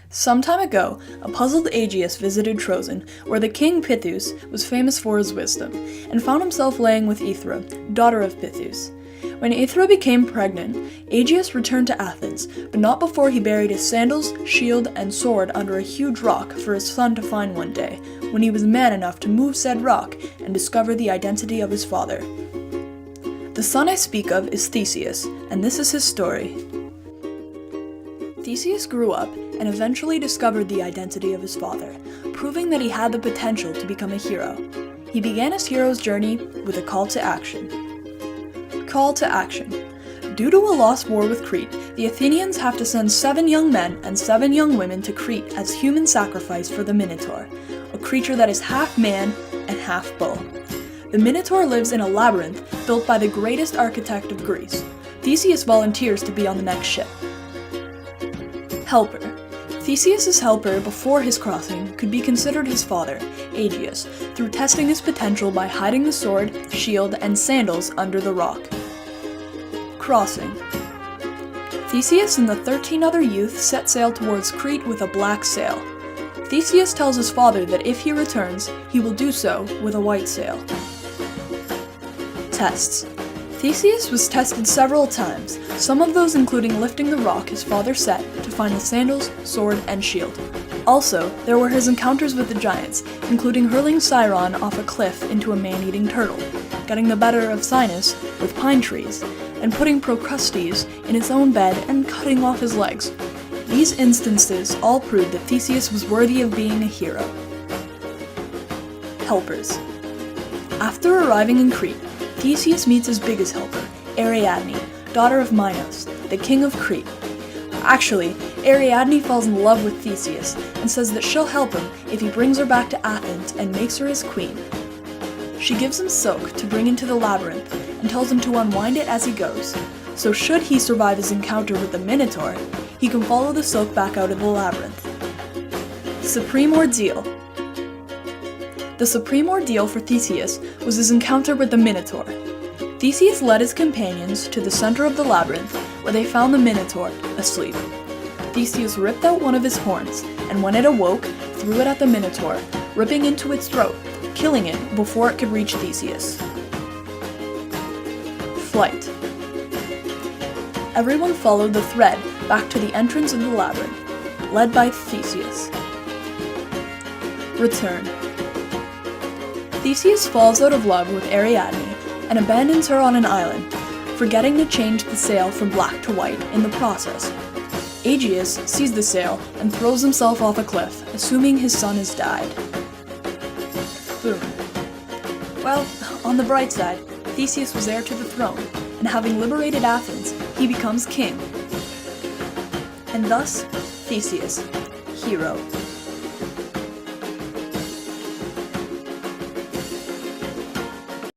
Some time ago, a puzzled Aegeus visited Trozen, where the king Theseus was famous for his wisdom, and found himself laying with Aethra, daughter of Theseus. When Aethra became pregnant, Aegeus returned to Athens, but not before he buried his sandals, shield, and sword under a huge rock for his son to find one day, when he was man enough to move said rock and discover the identity of his father. The son I speak of is Theseus, and this is his story. Theseus grew up and eventually discovered the identity of his father, proving that he had the potential to become a hero. He began his hero's journey with a call to action. Call to action. Due to a lost war with Crete, the Athenians have to send 7 young men and 7 young women to Crete as human sacrifice for the Minotaur, a creature that is half man and half bull. The Minotaur lives in a labyrinth built by the greatest architect of Greece. Theseus volunteers to be on the next ship. Helper. Theseus' helper before his crossing could be considered his father, Aegeus, through testing his potential by hiding the sword, shield, and sandals under the rock. Crossing. Theseus and the 13 other youth set sail towards Crete with a black sail. Theseus tells his father that if he returns, he will do so with a white sail. Tests. Theseus was tested several times, some of those including lifting the rock his father set to find the sandals, sword, and shield. Also, there were his encounters with the giants, including hurling Sciron off a cliff into a man-eating turtle, getting the better of Sinus with pine trees, and putting Procrustes in his own bed and cutting off his legs. These instances all proved that Theseus was worthy of being a hero. Helpers. After arriving in Crete, Theseus meets his biggest helper, Ariadne, daughter of Minos, the king of Crete. Actually, Ariadne falls in love with Theseus and says that she'll help him if he brings her back to Athens and makes her his queen. She gives him silk to bring into the labyrinth and tells him to unwind it as he goes, so should he survive his encounter with the Minotaur, he can follow the silk back out of the labyrinth. Supreme Ordeal. The supreme ordeal for Theseus was his encounter with the Minotaur. Theseus led his companions to the center of the labyrinth, where they found the Minotaur asleep. Theseus ripped out one of his horns, and when it awoke, threw it at the Minotaur, ripping into its throat, killing it before it could reach Theseus. Flight. Everyone followed the thread back to the entrance of the labyrinth, led by Theseus. Return. Theseus falls out of love with Ariadne and abandons her on an island, forgetting to change the sail from black to white in the process. Aegeus sees the sail and throws himself off a cliff, assuming his son has died. Boom. Well, on the bright side, Theseus was heir to the throne, and having liberated Athens, he becomes king. And thus, Theseus, hero.